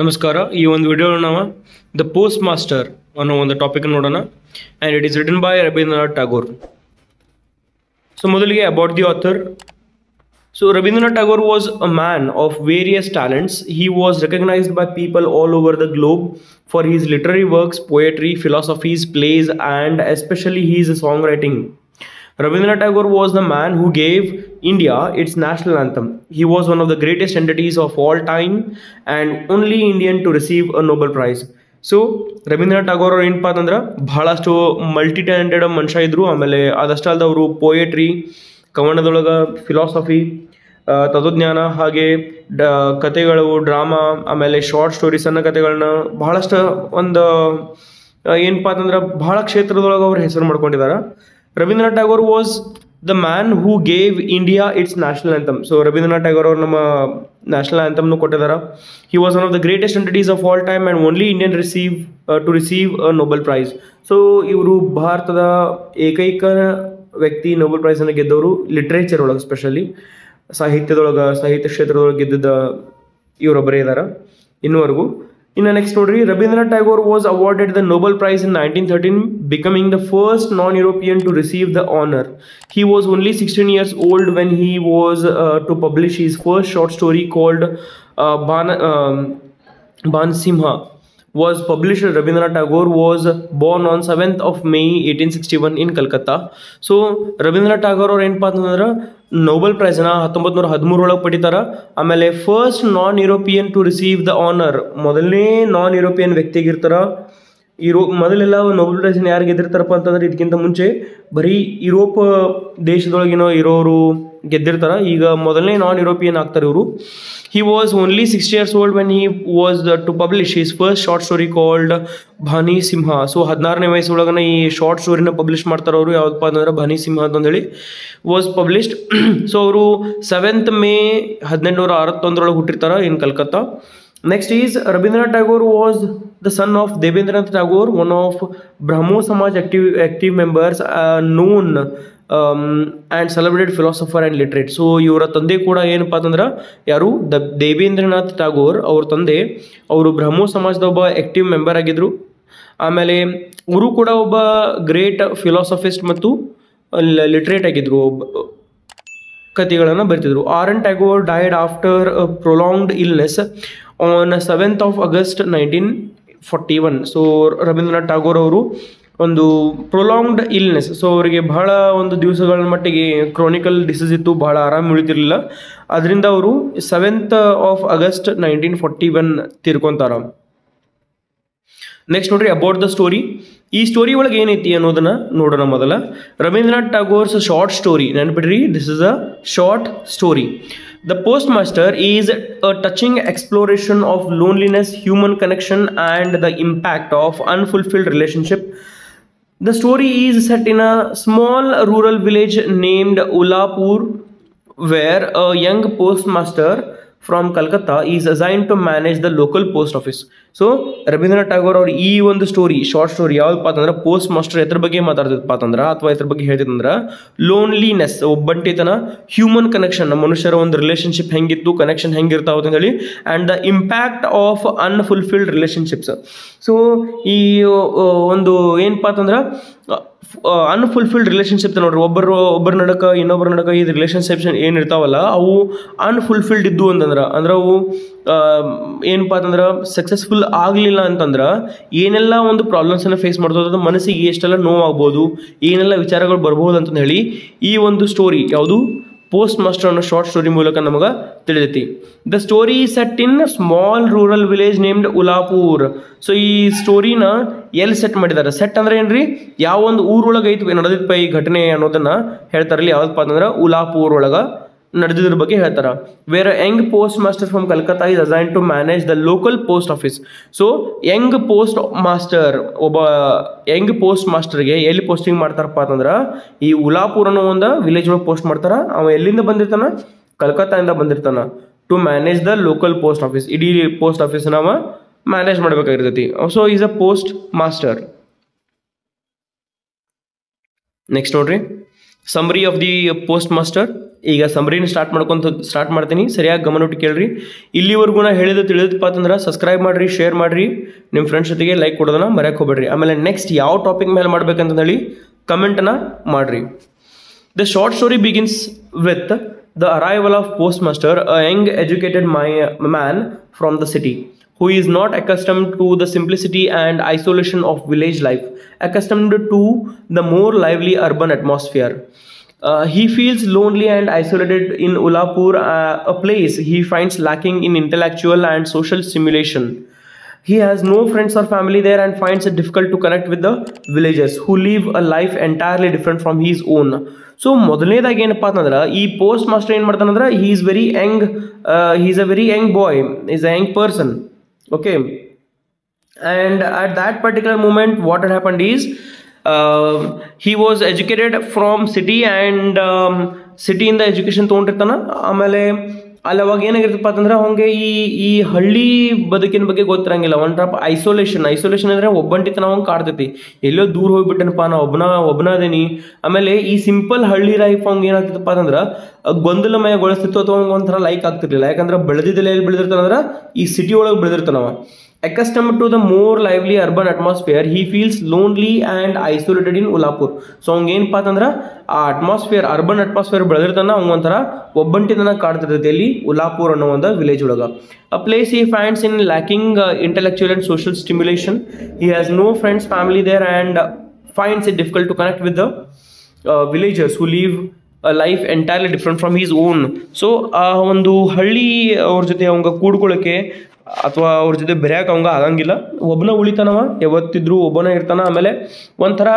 ನಮಸ್ಕಾರ. ಈ ಒಂದು ವಿಡಿಯೋ ನಾವು ದ ಪೋಸ್ಟ್ ಮಾಸ್ಟರ್ ಅನ್ನೋ ಒಂದು ಟಾಪಿಕ್ ನೋಡೋಣ. And it is written by Rabindranath Tagore. So ಮೊದಲಿಗೆ about the author. So Rabindranath Tagore was a man of various talents. He was recognized by people all over the globe for his literary works, poetry, philosophies, plays, and especially his songwriting. Rabindranath Tagore was the man who gave India its national anthem. He was one of the greatest entities of all time and only Indian to receive a Nobel Prize. So Rabindranath Tagore ಅವ್ರು ಏನಪ್ಪ ಅಂತಂದ್ರೆ ಬಹಳಷ್ಟು multi talented ಮನುಷ್ಯ ಇದ್ರು. ಆಮೇಲೆ ಅದಷ್ಟೇ ಅಲ್ಲದೆ ಅವರು ಪೋಯೆಟ್ರಿ, ಕವನದೊಳಗೆ ಫಿಲಾಸಫಿ, ತತ್ವಜ್ಞಾನ, ಹಾಗೆ ಕತೆಗಳು, ಡ್ರಾಮಾ, ಆಮೇಲೆ ಶಾರ್ಟ್ ಸ್ಟೋರಿ, ಸಣ್ಣ ಕತೆಗಳನ್ನ ಬಹಳಷ್ಟು ಒಂದು ಏನಪ್ಪ ಅಂತಂದ್ರೆ ಬಹಳ ಕ್ಷೇತ್ರದೊಳಗೆ ಅವ್ರು ಹೆಸರು ಮಾಡ್ಕೊಂಡಿದ್ದಾರೆ. Rabindranath Tagore was the man who gave India its national anthem. So Rabindranath Tagore ಅವರು ನಮ್ಮ ನ್ಯಾಷನಲ್ ಆ್ಯಂಥಮ್ನು ಕೊಟ್ಟಿದ್ದಾರೆ. He was one of the greatest entities of all time and only Indian to receive a Nobel prize. So ಇವರು ಭಾರತದ ಏಕೈಕ ವ್ಯಕ್ತಿ ನೋಬೆಲ್ ಪ್ರೈಸನ್ನು ಗೆದ್ದವರು. ಲಿಟ್ರೇಚರ್ ಒಳಗೆ ಸ್ಪೆಷಲಿ ಸಾಹಿತ್ಯ ಕ್ಷೇತ್ರದೊಳಗೆ ಗೆದ್ದಿದ್ದ ಇವರೊಬ್ಬರೇ ಇದ್ದಾರೆ ಇನ್ನೂವರೆಗೂ. ಇನ್ನು ನೆಕ್ಸ್ಟ್ ನೋಡ್ರಿ, Rabindranath Tagore was awarded the Nobel prize in 1913, becoming the first non-European to receive the honor. He was only 16 years old when he was to publish his first short story called Bansimha was published. Rabindranath Tagore was born on 7th of May 1861 in Calcutta. So Rabindranath Tagore ಅವ್ರು ಏನಪ್ಪ ಅಂತಂದ್ರೆ Nobel ಪ್ರೈಸ್ನ 1913 ಒಳಗೆ ಪಡಿತಾರ. ಆಮೇಲೆ first non European to receive the honour, ಮೊದಲನೇ non European ವ್ಯಕ್ತಿಗಿರ್ತಾರ. ಮೊದಲೆಲ್ಲ Nobel ಪ್ರೈಸ್ನ ಯಾರು ಗೆದ್ದಿರ್ತಾರಪ್ಪ ಅಂತಂದ್ರೆ ಇದಕ್ಕಿಂತ ಮುಂಚೆ ಬರೀ ಯುರೋಪ್ ದೇಶದೊಳಗಿನೋ ಇರೋರು ಗೆದ್ದಿರ್ತಾರ. ಈಗ ಮೊದಲನೇ ನಾನ್ ಯುರೋಪಿಯನ್ ಆಗ್ತಾರೆ ಇವರು. He was only 60 years old when he was to publish his first short story called Bani Simha. So 16ನೇ ವಯಸ್ಸೊಳಗನ ಈ ಶಾರ್ಟ್ ಸ್ಟೋರಿನ ಪಬ್ಲಿಷ್ ಮಾಡ್ತಾರೆ ಅವರು. ಯಾವುದಪ್ಪ ಅಂತಂದ್ರೆ ಭಾನಿ ಸಿಂಹ ಅಂತಂದೇಳಿ ವಾಸ್ ಪಬ್ಲಿಷ್ಡ್. ಸೊ ಅವರು 7th May 1861 ಹುಟ್ಟಿರ್ತಾರೆ in Calcutta. Next is Rabindranath Tagore was the son of Debendranath Tagore, one of Brahmo Samaj active members, known and celebrated philosopher and literate. So ಇವರ ತಂದೆ ಕೂಡ ಏನಪ್ಪ ಅಂತಂದ್ರೆ ಯಾರು ದೇಬೇಂದ್ರನಾಥ್ ಟಾಗೋರ್ ಅವ್ರ ತಂದೆ, ಅವರು ಬ್ರಹ್ಮೋ ಸಮಾಜದ ಒಬ್ಬ ಆಕ್ಟಿವ್ ಮೆಂಬರ್ ಆಗಿದ್ರು. ಆಮೇಲೆ ಅವರು ಕೂಡ ಒಬ್ಬ ಗ್ರೇಟ್ ಫಿಲಾಸಫಿಸ್ಟ್ ಮತ್ತು ಲಿಟ್ರೇಟ್ ಆಗಿದ್ರು, ಕಥೆಗಳನ್ನು ಬರೆತಿದ್ರು. R N. Tagore died after prolonged illness on 7th of August 1941. So Rabindranath Tagore ಅವರು ಒಂದು ಪ್ರೊಲಾಂಗ್ಡ್ ಇಲ್ನೆಸ್, ಸೊ ಅವರಿಗೆ ಬಹಳ ಒಂದು ದಿವಸಗಳ ಮಟ್ಟಿಗೆ ಕ್ರಾನಿಕಲ್ ಡಿಸೀಸ್ ಇತ್ತು, ಬಹಳ ಆರಾಮ ಉಳಿತಿರಲಿಲ್ಲ. ಅದರಿಂದ ಅವರು 7th of August 1941 ತೀರ್ಕೊಂತಾರ. ನೆಕ್ಸ್ಟ್ ನೋಡ್ರಿ, ಅಬೌಟ್ ದ ಸ್ಟೋರಿ. ಈ ಸ್ಟೋರಿ ಒಳಗೆ ಏನೈತಿ ಅನ್ನೋದನ್ನ ನೋಡೋಣ. ಮೊದಲ ರವೀಂದ್ರನಾಥ್ ಟಾಗೋರ್ಸ್ ಶಾರ್ಟ್ ಸ್ಟೋರಿ ನೆನ್ಪಿಡ್ರಿ. This is a short story. The Postmaster is a touching exploration of loneliness, human connection, and the impact of unfulfilled relationship. The story is set in a small rural village named Ulapur, where a young postmaster from Calcutta is assigned to manage the local post office. So Rabindranath Tagore ಅವ್ರು ಈ ಒಂದು story, short story ಯಾವ್ದಪ್ಪ ಅಂತಂದ್ರೆ post master ಎದ್ರ ಬಗ್ಗೆ ಮಾತಾಡ್ತಿದ್ದಪ್ಪ ಅಂತಂದ್ರೆ, ಅಥವಾ ಎದ್ರ ಬಗ್ಗೆ ಹೇಳ್ತಿತ್ತಂದ್ರೆ ಲೋನ್ಲಿನೆಸ್, ಒಬ್ಬಂಟಿತನ, ಹ್ಯೂಮನ್ ಕನೆಕ್ಷನ್, ನಮ್ಮ ಮನುಷ್ಯರ ಒಂದು ರಿಲೇಷನ್ಶಿಪ್ ಹೆಂಗಿತ್ತು, ಕನೆಕ್ಷನ್ ಹೆಂಗಿರ್ತಾವ ಅಂತ ಹೇಳಿ, and the impact of unfulfilled relationships. So ಈ ಒಂದು ಏನಪ್ಪ ಅಂತಂದ್ರೆ ಅನ್ಫುಲ್ಫಿಲ್ಡ್ ರಿಲೇಷನ್ಶಿಪ್ ನೋಡ್ರಿ, ಒಬ್ಬರ ನಡಕ ಇನ್ನೊಬ್ಬರ ನಡಕ ಈ ರಿಲೇಷನ್ಶಿಪ್ಸ್ ಏನಿರ್ತಾವಲ್ಲ ಅವು ಅನ್ಫುಲ್ಫಿಲ್ಡ್ ಇದ್ದು ಅಂದ್ರೆ ಅವು ಏನಪ್ಪ ಅಂತಂದ್ರೆ ಸಕ್ಸಸ್ಫುಲ್ ಆಗಲಿಲ್ಲ ಅಂತಂದ್ರೆ ಏನೆಲ್ಲ ಒಂದು ಪ್ರಾಬ್ಲಮ್ಸನ್ನು ಫೇಸ್ ಮಾಡ್ತದ, ಮನಸ್ಸಿಗೆ ಎಷ್ಟೆಲ್ಲ ನೋವಾಗ್ಬೋದು, ಏನೆಲ್ಲ ವಿಚಾರಗಳು ಬರ್ಬೋದು ಅಂತ ಹೇಳಿ ಈ ಒಂದು ಸ್ಟೋರಿ ಯಾವುದು ಪೋಸ್ಟ್ ಮಾಸ್ಟರ್ ಅನ್ನೋ ಶಾರ್ಟ್ ಸ್ಟೋರಿ ಮೂಲಕ ನಮಗೆ ತಿಳಿದೈತಿ. The story set in small rural village named Ulapur. So ಈ ಸ್ಟೋರಿನ ಎಲ್ಲಿ ಸೆಟ್ ಮಾಡಿದ್ದಾರೆ? ಸೆಟ್ ಅಂದ್ರೆ ಏನ್ರಿ, ಯಾವ ಒಂದು ಊರೊಳಗೆ ಐತಿ ನಡೆದಿದ್ಪ ಈ ಘಟನೆ ಅನ್ನೋದನ್ನ ಹೇಳ್ತಾರಲ್ಲಿ. ಯಾವ್ದಪ್ಪ ಅಂತಂದ್ರೆ ಉಲಾಪೂರ್ ಒಳಗೆ ನಡೆದಿದ್ರ ಬಗ್ಗೆ ಹೇಳ್ತಾರ. Where young postmaster from Calcutta is assign to manage the local post office. So young postmaster, ಒಬ್ಬ ಯಂಗ್ ಪೋಸ್ಟ್ ಮಾಸ್ಟರ್ಗೆ ಎಲ್ಲಿ ಪೋಸ್ಟಿಂಗ್ ಮಾಡ್ತಾರಪ್ಪ ಅಂತಂದ್ರೆ ಈ ಉಲಾಪುರ್ ಅನ್ನೋ ಒಂದು ವಿಲೇಜ್ ಒಳಗೆ ಪೋಸ್ಟ್ ಮಾಡ್ತಾರ. ಅವ ಎಲ್ಲಿಂದ ಬಂದಿರ್ತಾನ? ಕಲ್ಕತ್ತಾದಿಂದ ಬಂದಿರ್ತಾನ. To manage the local post office, ಇಡೀ ಪೋಸ್ಟ್ ಆಫೀಸ್ ನಾವ ಮ್ಯಾನೇಜ್ ಮಾಡಬೇಕಾಗಿರ್ತೈತಿ. So is a postmaster. Next ನೋಡ್ರಿ, summary of the postmaster. ಈಗ ಸಮರಿನ ಸ್ಟಾರ್ಟ್ ಮಾಡ್ತೀನಿ, ಸರಿಯಾಗಿ ಗಮನವಿಟ್ಟು ಕೇಳ್ರಿ. ಇಲ್ಲಿವರೆಗೂ ನಾ ಹೇಳಿದ ತಿಳಿದಪ್ಪ ಅಂತಂದ್ರೆ ಸಬ್ಸ್ಕ್ರೈಬ್ ಮಾಡಿರಿ, ಶೇರ್ ಮಾಡಿರಿ, ನಿಮ್ಮ ಫ್ರೆಂಡ್ಸ್ ಜೊತೆಗೆ ಲೈಕ್ ಕೊಡೋದನ್ನ ಮರೆಯಕ್ಕೆ ಹೋಗ್ಬೇಡ್ರಿ. ಆಮೇಲೆ ನೆಕ್ಸ್ಟ್ ಯಾವ ಟಾಪಿಕ್ ಮೇಲೆ ಮಾಡ್ಬೇಕಂತ ಹೇಳಿ ಕಮೆಂಟನ್ನು ಮಾಡಿರಿ. The short story begins with the arrival of postmaster, a young educated man from the city, who is not accustomed to the simplicity and isolation of village life, accustomed to the more lively urban atmosphere. He feels lonely and isolated in Ullaipur, a place he finds lacking in intellectual and social stimulation. He has no friends or family there and finds it difficult to connect with the villagers who live a life entirely different from his own. So ಮೊದಲನೇದಾಗಿ ಏನಪ್ಪ ಅಂತಂದ್ರೆ ಈ postmaster ಏನು ಮಾಡ್ತಾನಂದ್ರೆ is very young, is a very young boy, is a young person. Okay, and at that particular moment what had happened is he was educated from city and ಸಿಟಿಯಿಂದ education ತೊಗೊಂಡಿರ್ತಾನೆ. ಆಮೇಲೆ ಅಲ್ಲಿ ಅವಾಗ ಏನಾಗಿರ್ತಪ್ಪ ಅಂತಂದ್ರೆ ಅವಂಗೆ ಈ ಹಳ್ಳಿ ಬದುಕಿನ ಬಗ್ಗೆ ಗೊತ್ತಿರಂಗಿಲ್ಲ. ಒನ್ ಟಾಪ್ ಐಸೋಲೇಷನ್ ಅಂದರೆ ಒಬ್ಬಂಟಿತನ ಅವಂಗೆ ಕಾಡ್ತೈತಿ. ಎಲ್ಲೋ ದೂರ ಹೋಗ್ಬಿಟ್ಟನಪ್ಪ, ನಾ ಒಬ್ಬನ ಅದೇನಿ. ಆಮೇಲೆ ಈ ಸಿಂಪಲ್ ಹಳ್ಳಿ ಲೈಫ್ ಅವ್ಗೆ ಏನಾಗ್ತಿತ್ತಪ್ಪ ಅಂತಂದ್ರೆ ಗೊಂದಲಮಯಗೊಳಿಸ್ತಿತ್ತು, ಅಥವಾ ಅವ್ಗೆ ಒಂಥರ ಲೈಕ್ ಆಗ್ತಿರ್ಲಿಲ್ಲ. ಯಾಕಂದ್ರೆ ಬೆಳೆದಿದ್ದೆಲ್ಲ ಎಲ್ಲಿ ಬೆಳೆದಿರ್ತಾನಂದ್ರೆ ಈ ಸಿಟಿ ಒಳಗೆ ಬೆಳೆದಿರ್ತಾನವ. Accustomed to the more lively urban atmosphere, he feels lonely and isolated in Ullaipur. So ಅವ್ಗೆ ಏನಪ್ಪ ಅಂತಂದ್ರೆ ಆ ಅಟ್ಮಾಸ್ಫಿಯರ್, ಅರ್ಬನ್ ಅಟ್ಮಾಸ್ಫಿಯರ್ ಬೆಳೆದಿರ್ತಾನ, ಅವ್ಗೆ ಒಂಥರ ಒಬ್ಬಂಟಿತನ ಕಾಡ್ತಿರ್ತೈತಿ ಅಲ್ಲಿ ಉಲ್ಲಾಪುರ್ ಅನ್ನೋ ಒಂದು ವಿಲೇಜ್ ಒಳಗೆ. A place he finds in lacking intellectual and social stimulation. He has no friends, family there and finds it difficult to connect with the villagers who live a life entirely different from his own. So ಆ ಒಂದು ಹಳ್ಳಿ ಅವ್ರ ಜೊತೆ ಅವಂಗ ಕೂಡ್ಕೊಳ್ಳೋಕ್ಕೆ ಅಥವಾ ಅವ್ರ ಜೊತೆ ಬೆರೆಯಕ್ಕೆ ಅವಂಗ ಆಗಂಗಿಲ್ಲ. ಒಬ್ಬನ ಉಳಿತಾನವ, ಯಾವತ್ತಿದ್ರು ಒಬ್ಬನ ಇರ್ತಾನ. ಆಮೇಲೆ ಒಂಥರ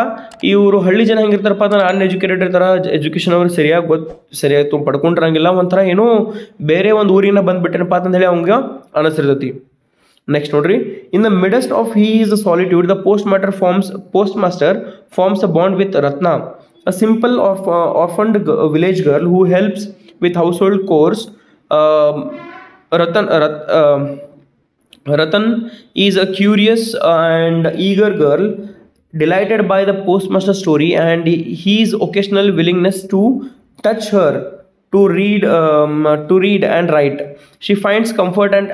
ಇವರು ಹಳ್ಳಿ ಜನ ಹೆಂಗಿರ್ತಾರಪ್ಪ ಅಂದ್ರೆ ಅನ್ಎಜುಕೇಟೆಡ್ ಇರ್ತಾರ, ಎಜುಕೇಷನ್ ಅವ್ರಿಗೆ ಸರಿಯಾಗಿ ಪಡ್ಕೊಂಡಿರಂಗಿಲ್ಲ. ಒಂಥರ ಏನೋ ಬೇರೆ ಒಂದು ಊರಿನ ಬಂದ್ಬಿಟ್ಟೇನಪ್ಪ ಅಂತಂದೇಳಿ ಅವಂಗೆ ಅನಿಸಿರ್ತೈತಿ. ನೆಕ್ಸ್ಟ್ ನೋಡ್ರಿ, in the midst of his solitude the postmaster forms a bond with Ratna, a simple orphaned village girl who helps with household chores. Ratan is a curious and eager girl, delighted by the postmaster story and his occasional willingness to touch her to read and write. She finds comfort and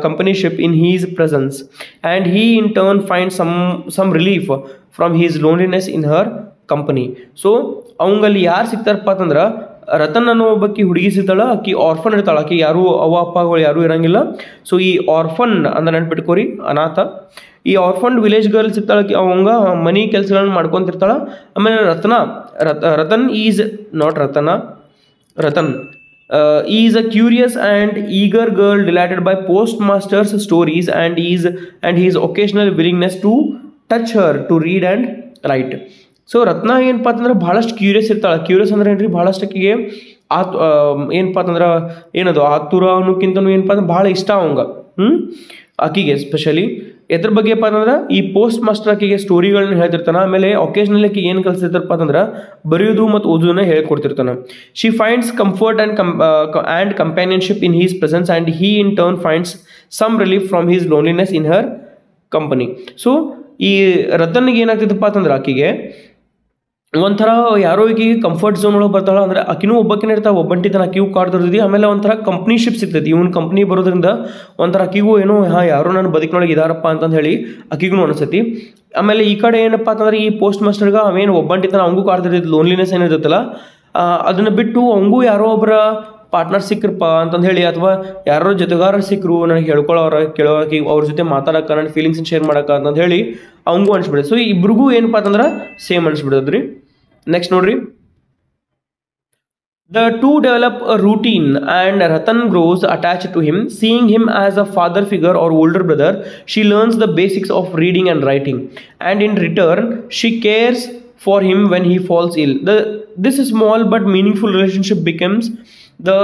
companionship in his presence, and he in turn finds some relief from his loneliness in her company. So ಅವಂಗಲ್ಲಿ ಯಾರು ಸಿಗ್ತಾರಪ್ಪ ಅಂತಂದ್ರೆ ರತನ್ ಅನ್ನೋ ಒಬ್ಬಾಕಿ ಹುಡುಗಿ ಸಿಗ್ತಾಳ. ಆಕಿ orphan ಇರ್ತಾಳೆ, ಆಕಿ ಯಾರು ಅವ್ವ ಅಪ್ಪಗಳು ಯಾರೂ ಇರಂಗಿಲ್ಲ. ಸೊ ಈ ಆರ್ಫನ್ ಅಂದ್ರೆ ನೆನ್ಪಿಟ್ಕೋರಿ, ಅನಾಥ. ಈ ಆರ್ಫನ್ ವಿಲೇಜ್ ಗರ್ಲ್ ಸಿಗ್ತಾಳೆ, ಅವಂಗ ಮನಿ ಕೆಲಸಗಳನ್ನ ಮಾಡ್ಕೊತಿರ್ತಾಳೆ. ಆಮೇಲೆ Ratan is not Ratan is a curious and eager girl delighted by postmaster's stories and his occasional willingness to touch her to read and write. So Ratna ಏನಪ್ಪ ಅಂತಂದ್ರೆ ಭಾಳಷ್ಟು ಕ್ಯೂರಿಯಸ್ ಇರ್ತಾಳೆ. ಕ್ಯೂರಿಯಸ್ ಅಂದ್ರೆ ಏನ್ರಿ, ಭಾಳಷ್ಟು ಆಕಿಗೆ ಏನಪ್ಪ ಅಂತಂದ್ರೆ ಏನದು ಆತುರ ಅನ್ನೋಕ್ಕಿಂತನೂ ಏನಪ್ಪ ಅಂದ್ರೆ ಭಾಳ ಇಷ್ಟ ಅವಂಗ. ಆಕಿಗೆ ಸ್ಪೆಷಲಿ ಎದ್ರ ಬಗ್ಗೆಪ್ಪ ಅಂತಂದ್ರೆ ಈ ಪೋಸ್ಟ್ ಮಾಸ್ಟರ್ ಆಕಿಗೆ ಸ್ಟೋರಿಗಳನ್ನ ಹೇಳ್ತಿರ್ತಾನೆ. ಆಮೇಲೆ ಒಕೇಶನಲಿ ಆಕಿಗೆ ಏನು ಕಲಿಸ್ತಿರ್ತಾರಪ್ಪ ಅಂತಂದ್ರೆ ಬರೆಯೋದು ಮತ್ತು ಓದೋದನ್ನ ಹೇಳ್ಕೊಡ್ತಿರ್ತಾನೆ. She finds comfort and companionship in his presence and he in turn finds some relief from his loneliness in her company. So ಈ ರತನ್ಗೆ ಏನಾಗ್ತಿತ್ತಪ್ಪ ಅಂತಂದ್ರೆ ಆಕಿಗೆ ಒಂಥರ ಯಾರೋ ಈಗಿಗೆ ಕಂಫರ್ಟ್ ಝೋನ್ ಒಳಗೆ ಬರ್ತಾಳೆ. ಅಂದ್ರೆ ಆಕಿನೂ ಒಬ್ಬಾಕಿನೇ ಇರ್ತಾಳೆ, ಒಬ್ಬಂಟಿತನ ಆಕಿಗೂ ಕಾಡ್ತಿರ್ತೈತಿ. ಆಮೇಲೆ ಒಂಥರ ಕಂಪ್ನಿಶಿಪ್ ಸಿಗ್ತೈತಿ. ಇವನ್ ಕಂಪ್ನಿ ಬರೋದ್ರಿಂದ ಒಂಥರ ಆಕಿಗೂ ಏನೋ ಯಾರೋ ನನ್ನ ಬದುಕಿನೊಳಗೆ ಇದಾರಪ್ಪ ಅಂತಂದು ಹೇಳಿ ಆಕಿಗೂ ಅನಿಸ್ತೈತಿ. ಆಮೇಲೆ ಈ ಕಡೆ ಏನಪ್ಪ ಅಂತಂದ್ರೆ ಈ ಪೋಸ್ಟ್ ಮಾಸ್ಟರ್ಗೆ ಅವೇನು ಒಬ್ಬಂಟಿತನ ಅವಂಗೂ ಕಾಡ್ತಿರ್ತೈತಿ, ಲೋನ್ಲಿನೆಸ್ ಏನಿರ್ತೈತಲ್ಲ ಅದನ್ನು ಬಿಟ್ಟು ಅವಂಗೂ ಯಾರೋ ಒಬ್ಬರ ಪಾರ್ಟ್ನರ್ ಸಿಕ್ಕ್ರಪ್ಪ ಅಂತಂದು ಹೇಳಿ, ಅಥವಾ ಯಾರೋ ಜೊತೆಗಾರರು ಸಿಕ್ಕರು ನನಗೆ ಕೇಳೋಕೆ ಅವ್ರ ಜೊತೆ ಮಾತಾಡೋಕೆ, ನನ್ನ ಫೀಲಿಂಗ್ಸನ್ನ ಶೇರ್ ಮಾಡೋಕೆ ಅಂತಂದು ಹೇಳಿ ಅವಂಗೂ ಅನಿಸ್ಬಿಡುತ್ತೆ. ಸೊ ಇಬ್ರಿಗೂ ಏನಪ್ಪ ಅಂತಂದ್ರೆ ಸೇಮ್ ಅನಿಸ್ಬಿಡ್ತದ್ರಿ. ನೆಕ್ಸ್ಟ್ ನೋಡ್ರಿ, the two develop a routine and Ratan grows attached to him. Seeing him as a father figure or older brother, she learns the basics of reading and writing, and in return she cares for him when he falls ill. This small but meaningful relationship becomes the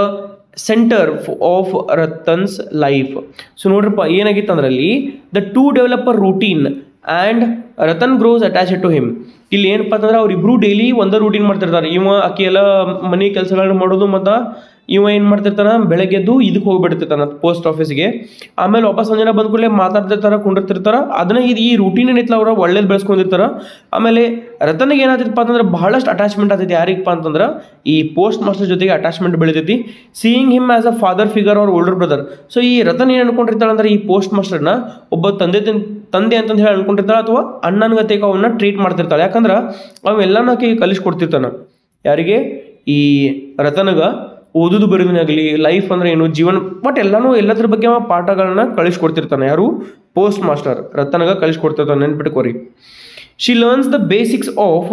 center of Ratan's life. So ನೋಡ್ರಪ್ಪ ಏನಾಗಿತ್ತು ಅಂದ್ರಲ್ಲಿ, the two develop a routine and Ratan grows attached to him. ಇಲ್ಲಿ ಏನಪ್ಪ ಅಂತಂದ್ರೆ ಅವರಿಬ್ರು daily ಒಂದೇ routine ಮಾಡ್ತಿರ್ತಾರೆ. ಆಕಿ ಎಲ್ಲ ಮನೆ ಕೆಲಸಗಳನ್ನ ಮಾಡೋದು ಮತ್ತು ಇವ ಏನು ಮಾಡ್ತಿರ್ತಾನ, ಬೆಳಗ್ಗೆದ್ದು ಇದಕ್ಕೆ ಹೋಗ್ಬಿಡ್ತಿರ್ತಾನ ಪೋಸ್ಟ್ ಆಫೀಸ್ಗೆ. ಆಮೇಲೆ ವಾಪಸ್ ಸಂಜೆ ಬಂದ ಕೂಡಲೇ ಮಾತಾಡ್ತಿರ್ತಾರ, ಕುಂಡಿರ್ತಿರ್ತಾರ. ಅದನ್ನ ಈ ರೂಟೀನ್ ಏನೈತಲ್ಲ ಅವ್ರ ಒಳ್ಳೇದು ಬೆಳೆಸ್ಕೊಂಡಿರ್ತಾರ. ಆಮೇಲೆ ರತನ್ಗೆ ಏನಾಗ್ತೈತಪ್ಪ ಅಂತಂದ್ರೆ ಬಹಳಷ್ಟು ಅಟ್ಯಾಚ್ಮೆಂಟ್ ಆಗ್ತೈತಿ. ಯಾರಿಗಪ್ಪ ಅಂತಂದ್ರೆ ಈ ಪೋಸ್ಟ್ ಮಾಸ್ಟರ್ ಜೊತೆಗೆ ಅಟ್ಯಾಚ್ಮೆಂಟ್ ಬೆಳಿತೈತಿ. Seeing him as a father figure ಅವ್ರ ಓಲ್ಡರ್ ಬ್ರದರ್. ಸೊ ಈ ರತನ್ ಏನು ಅನ್ಕೊಂಡಿರ್ತಾಳೆ ಅಂದ್ರೆ ಈ ಪೋಸ್ಟ್ ಮಾಸ್ಟರ್ನ ಒಬ್ಬ ತಂದೆ ಅಂತಂದು ಹೇಳಿ ಅನ್ಕೊಂಡಿರ್ತಾಳೆ, ಅಥವಾ ಅಣ್ಣನಗತೆಗೆ ಅವನ್ನ ಟ್ರೀಟ್ ಮಾಡ್ತಿರ್ತಾಳೆ. ಯಾಕಂದ್ರೆ ಅವೆಲ್ಲನೂ ಆಕೆ ಕಲಿಸ್ಕೊಡ್ತಿರ್ತಾನೆ. ಯಾರಿಗೆ? ಈ ರತನಗ ಓದುದು ಬರೋದನ್ನಾಗಲಿ, ಲೈಫ್ ಅಂದ್ರೆ ಏನು, ಜೀವನ, ಬಟ್ ಎಲ್ಲದ್ರ ಬಗ್ಗೆ ಪಾಠಗಳನ್ನ ಕಳಿಸ್ಕೊಡ್ತಿರ್ತಾನೆ. ಯಾರು? ಪೋಸ್ಟ್ ಮಾಸ್ಟರ್ ರತನಗ ಕಳಿಸ್ಕೊಡ್ತಿರ್ತಾನೆ. ನೆನ್ಪಿಟ್ಕೋರಿ. She learns the basics of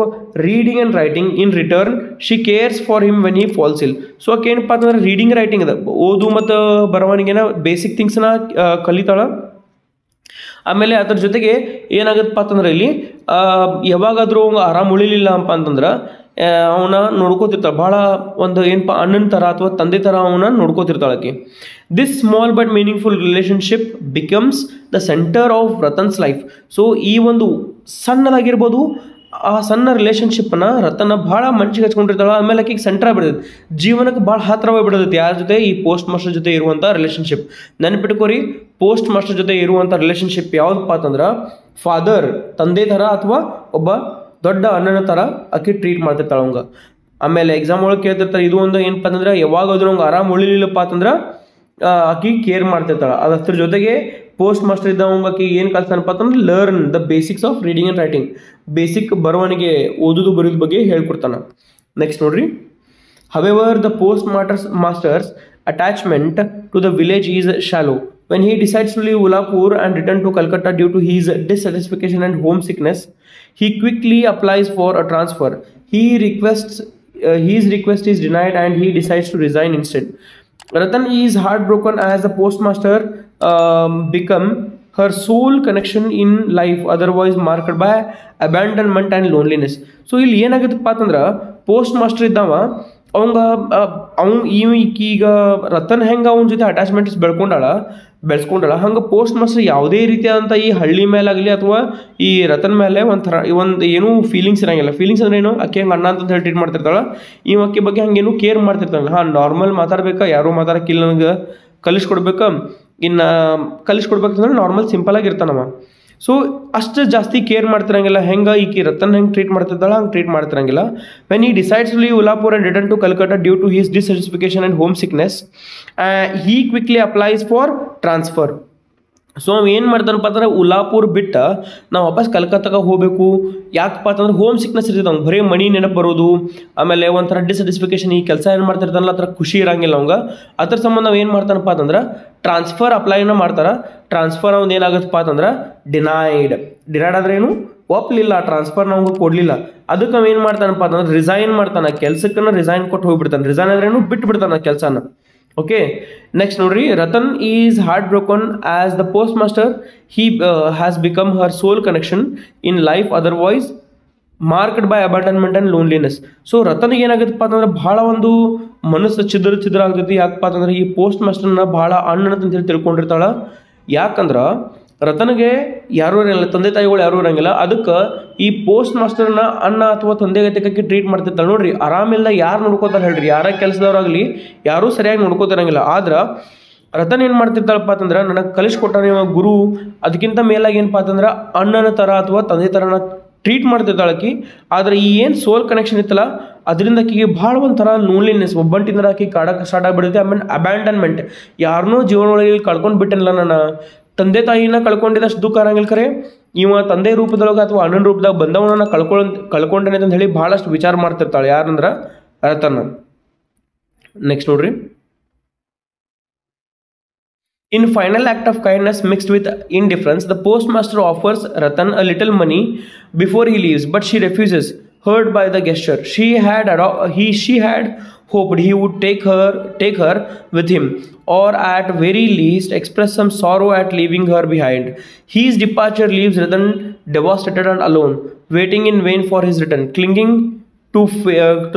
reading and writing. In return she cares for him when he falls ill. So ಆಕೆ ಏನಪ್ಪ ಅಂತಂದ್ರೆ ರೀಡಿಂಗ್ ರೈಟಿಂಗ್ ಅದ, ಓದು ಮತ್ತು ಬರವಣಿಗೆನ ಬೇಸಿಕ್ ಥಿಂಗ್ಸ್ನ ಕಲಿತಾಳ. ಆಮೇಲೆ ಅದ್ರ ಜೊತೆಗೆ ಏನಾಗತ್ತಪ್ಪ ಅಂತಂದ್ರೆ ಇಲ್ಲಿ ಯಾವಾಗಾದರೂ ಆರಾಮ್ ಉಳಿಲಿಲ್ಲ ಅಪ್ಪ ಅಂತಂದ್ರೆ ಅವನ ನೋಡ್ಕೋತಿರ್ತಾಳೆ. ಭಾಳ ಒಂದು ಏನಪ್ಪ ಅಣ್ಣನ ಥರ ಅಥವಾ ತಂದೆ ಥರ ಅವನ ನೋಡ್ಕೋತಿರ್ತಾಳೆ ಆಕೆ. This small but meaningful relationship becomes the centre of Ratan's life. So ಈ ಒಂದು ಸಣ್ಣದಾಗಿರ್ಬೋದು, ಆ ಸಣ್ಣ ರಿಲೇಷನ್ಶಿಪ್ನ ರತನ ಭಾಳ ಮನ್ಸಿಗೆ ಹಚ್ಕೊಂಡಿರ್ತಾಳೆ. ಆಮೇಲೆ ಆಕೆಗೆ ಸೆಂಟರ್ ಆಗಿಬಿಡ್ತೈತಿ, ಜೀವನಕ್ಕೆ ಭಾಳ ಹತ್ತಿರವಾಗಿ ಬಿಡತೈತಿ. ಯಾರ ಜೊತೆ? ಈ ಪೋಸ್ಟ್ ಮಾಸ್ಟರ್ ಜೊತೆ ಇರುವಂಥ ರಿಲೇಷನ್ಶಿಪ್. ನೆನ್ಪಿಟ್ಕೋರಿ, ಪೋಸ್ಟ್ ಮಾಸ್ಟರ್ ಜೊತೆ ಇರುವಂಥ ರಿಲೇಷನ್ಶಿಪ್ ಯಾವುದಪ್ಪ ಅಂತಂದ್ರೆ ಫಾದರ್, ತಂದೆ ಥರ ಅಥವಾ ಒಬ್ಬ ದೊಡ್ಡ ಅಣ್ಣನ ಥರ ಆಕೆ ಟ್ರೀಟ್ ಮಾಡ್ತಿರ್ತಾಳೆ ಅವಂಗ. ಆಮೇಲೆ ಎಕ್ಸಾಮ್ ಒಳಗೆ ಕೇಳ್ತಿರ್ತಾರೆ, ಇದು ಒಂದು ಏನಪ್ಪ ಅಂತಂದ್ರೆ ಯಾವಾಗಾದ್ರೂ ಅವ್ಗೆ ಆರಾಮ್ ಉಳಿಲಿಲ್ಲಪ್ಪ ಅಂತಂದ್ರೆ ಆಕೆ ಕೇರ್ ಮಾಡ್ತಿರ್ತಾಳೆ. ಅದ್ರ ಜೊತೆಗೆ ಪೋಸ್ಟ್ ಮಾಸ್ಟರ್ ಇದ್ದವಂಗ ಆಕೆ ಏನು ಕಲ್ತಾನಪ್ಪ ಅಂತಂದ್ರೆ learn the basics of reading and writing. Basic ಬರವಣಿಗೆ, ಓದೋದು ಬರೆಯೋದು ಬಗ್ಗೆ ಹೇಳ್ಕೊಡ್ತಾನೆ. ನೆಕ್ಸ್ಟ್ ನೋಡ್ರಿ. However the postmaster's attachment to the village is shallow. When he decides to leave Ullapur and return to Calcutta due to his dissatisfaction and homesickness, he quickly applies for a transfer. His request is denied and he decides to resign instead. Ratan is heartbroken as the postmaster become her sole connection in life, otherwise marked by abandonment and loneliness. So ಇಲ್ಲಿ ಏನಾಗುತ್ತಪ್ಪ ಅಂತಂದ್ರೆ post master ಇದ್ದಾವ, ಈಗ ರತನ್ ಹೆಂಗೆ ಅವನ ಜೊತೆ attachments ಬೆಳೆಸ್ಕೊಂಡಾಳ ಹಂಗೆ post master ಯಾವುದೇ ರೀತಿಯಾದಂಥ ಈ ಹಳ್ಳಿ ಮೇಲಾಗಲಿ ಅಥವಾ ಈ ರತನ್ ಮೇಲೆ ಒಂಥರ ಏನೂ ಫೀಲಿಂಗ್ಸ್ ಇರೋಂಗಿಲ್ಲ. ಫೀಲಿಂಗ್ಸ್ ಅಂದ್ರೆ ಏನು? ಅಕ್ಕಿ ಹಂಗೆ ಅಣ್ಣ ಅಂತ ಹೇಳಿ ಟ್ರೀಟ್ ಮಾಡ್ತಿರ್ತಾಳೆ. ಈ ಅಕ್ಕಿ ಬಗ್ಗೆ ಹಂಗೇನು ಕೇರ್ ಮಾಡ್ತಿರ್ತಾಳೆ. ನಾರ್ಮಲ್ ಮಾತಾಡ್ಬೇಕಾ, ಯಾರೂ ಮಾತಾಡೋಕ್ಕಿಲ್ಲ, ನನಗೆ ಕಲಿಸ್ಕೊಡ್ಬೇಕಾ, ಇನ್ನು ಕಲಿಸ್ಕೊಡ್ಬೇಕಂದ್ರೆ ನಾರ್ಮಲ್ ಸಿಂಪಲ್ ಆಗಿರ್ತಾನವ. ಸೊ ಅಷ್ಟು ಜಾಸ್ತಿ ಕೇರ್ ಮಾಡ್ತಿರಂಗಿಲ್ಲ. ಹೆಂಗೆ ಈಕಿ ರತನ್ ಹೆಂಗೆ ಟ್ರೀಟ್ ಮಾಡ್ತಿದ್ದಾಳ ಹಂಗೆ ಟ್ರೀಟ್ ಮಾಡ್ತಿರಂಗಿಲ್ಲ. When he decides to leave Ullapur and return to Calcutta due to his dissatisfaction and homesickness, he quickly applies for transfer. So ಅವು ಏನು ಮಾಡ್ತಾನಪ್ಪ ಅಂದ್ರೆ ಉಲ್ಲಾಪುರ್ ಬಿಟ್ಟು ನಾವು ವಾಪಸ್ ಕಲ್ಕತ್ತಾಗ ಹೋಗಬೇಕು. ಯಾಕಪ್ಪ ಅಂತಂದ್ರೆ ಹೋಮ್ ಸಿಕ್ನೆಸ್ ಇರ್ತೈತೆ ಅವ್ನು, ಬರೀ ಮನಿ ನೆನಪು ಬರೋದು, ಆಮೇಲೆ ಒಂಥರ ಡಿಸ್ಸ್ಯಾಟಿಸ್ಫಿಕೇಶನ್, ಈ ಕೆಲಸ ಏನು ಮಾಡ್ತಿರ್ತಾನಲ್ಲ ಆ ಥರ ಖುಷಿ ಇರಂಗಿಲ್ಲ ಅವಂಗೆ. ಅದ್ರ ಸಂಬಂಧ ನಾವು ಏನು ಮಾಡ್ತಾನಪ್ಪ ಅಂತಂದ್ರೆ ಟ್ರಾನ್ಸ್ಫರ್ ಅಪ್ಲೈನ ಮಾಡ್ತಾರೆ. ಟ್ರಾನ್ಸ್ಫರ್ ಅವ್ನು ಏನಾಗುತ್ತಪ್ಪ ಅಂತಂದ್ರೆ ಡಿನೈಡ್ ಅಂದ್ರೆ ಏನು? ಒಪ್ಪಲಿಲ್ಲ, ಟ್ರಾನ್ಸ್ಫರ್ ನಮ್ಗೆ ಕೊಡಲಿಲ್ಲ. ಅದಕ್ಕೆ ಅವ ಏನು ಮಾಡ್ತಾನಪ್ಪ ಅಂತಂದ್ರೆ ರಿಸೈನ್ ಮಾಡ್ತಾನೆ, ಕೆಲಸಕ್ಕನ್ನ ರಿಸೈನ್ ಕೊಟ್ಟು ಹೋಗ್ಬಿಡ್ತಾನೆ. ರಿಸೈನ್ ಅಂದ್ರೆ ಏನು? ಬಿಟ್ಟು ಬಿಡ್ತಾನೆ ಕೆಲಸನ. ಓಕೆ, ನೆಕ್ಸ್ಟ್ ನೋಡ್ರಿ. Ratan is heartbroken as the postmaster has become her sole connection in life, otherwise marked by abandonment and loneliness. So ರತನ್ಗೆ ಏನಾಗುತ್ತಪ್ಪ ಅಂತಂದ್ರೆ ಭಾಳ ಒಂದು ಮನಸ್ಸು ಚಿದ್ರ ಆಗ್ತೈತಿ. ಯಾಕಪ್ಪ ಅಂತಂದ್ರೆ ಈ ಪೋಸ್ಟ್ ಮಾಸ್ಟರ್ನ ಭಾಳ ಅಣ್ಣನ ಅಂತೇಳಿ ತಿಳ್ಕೊಂಡಿರ್ತಾಳೆ. ಯಾಕಂದ್ರೆ ರತನ್ಗೆ ಯಾರೂ ಇರಂಗಿಲ್ಲ, ತಂದೆ ತಾಯಿಗಳು ಯಾರೂ ಇರಂಗಿಲ್ಲ. ಅದಕ್ಕೆ ಈ ಪೋಸ್ಟ್ ಮಾಸ್ಟರ್ನ ಅಣ್ಣ ಅಥವಾ ತಂದೆ ಗತಿಕಕ್ಕೆ ಟ್ರೀಟ್ ಮಾಡ್ತಿರ್ತಾಳೆ. ನೋಡ್ರಿ, ಆರಾಮಿಲ್ಲ, ಯಾರು ನೋಡ್ಕೋತಾರೆ ಹೇಳ್ರಿ? ಯಾರ ಕೆಲಸದವ್ರಾಗಲಿ ಯಾರೂ ಸರಿಯಾಗಿ ನೋಡ್ಕೋತಿರಂಗಿಲ್ಲ. ಆದ್ರೆ ರತನ್ ಏನು ಮಾಡ್ತಿರ್ತಾಳಪ್ಪ ಅಂತಂದ್ರೆ ನನಗೆ ಕಲಿಸ್ಕೊಟ್ಟಾನೆ ಗುರು, ಅದಕ್ಕಿಂತ ಮೇಲಾಗಿ ಏನಪ್ಪ ಅಂತಂದ್ರೆ ಅಣ್ಣನ ಥರ ಅಥವಾ ತಂದೆ ಥರನ ಟ್ರೀಟ್ ಮಾಡ್ತಿರ್ತಾಳಕಿ. ಆದರೆ ಈ ಏನು ಸೋಲ್ ಕನೆಕ್ಷನ್ ಇತ್ತಲ್ಲ ಅದರಿಂದ ಆಕೆಗೆ ಭಾಳ ಒಂಥರ ಲೋನ್ಲಿನೆಸ್, ಒಬ್ಬಂಟಿಂದ ಆಕೆ ಕಾಡಕ್ಕೆ ಸ್ಟಾರ್ಟ್ ಆಗಿಬಿಡುತ್ತೆ. ಆಮೇಲೆ ಅಬ್ಯಾಂಡನ್ಮೆಂಟ್, ಯಾರನ್ನೂ ಜೀವನ ಒಳಗೆ ಕಳ್ಕೊಂಡು ಬಿಟ್ಟಿಲ್ಲ. ನಾನು ತಂದೆ ತಾಯಿನ ಕಳ್ಕೊಂಡಿದ್ದಷ್ಟು ದುಃಖ ಆಗಂಗಿಲ್ಲ. ಖರೆ ಇವ ತಂದೆ ರೂಪದೊಳಗೆ ಅಥವಾ ಅಣ್ಣನ ರೂಪದಾಗ ಬಂದವನನ್ನ ಕಳ್ಕೊಂಡೇನೆ ಅಂತ ಹೇಳಿ ಭಾಳಷ್ಟು ವಿಚಾರ ಮಾಡ್ತಿರ್ತಾಳೆ. ಯಾರಂದ್ರೆ ರತನ್. ನೆಕ್ಸ್ಟ್ ನೋಡ್ರಿ. In final act of kindness mixed with indifference, the postmaster offers Ratan a little money before he leaves, but she refuses, hurt by the gesture. She had hoped he would take her with him, or at very least express some sorrow at leaving her behind. His departure leaves Ratan devastated and alone, waiting in vain for his return, clinging to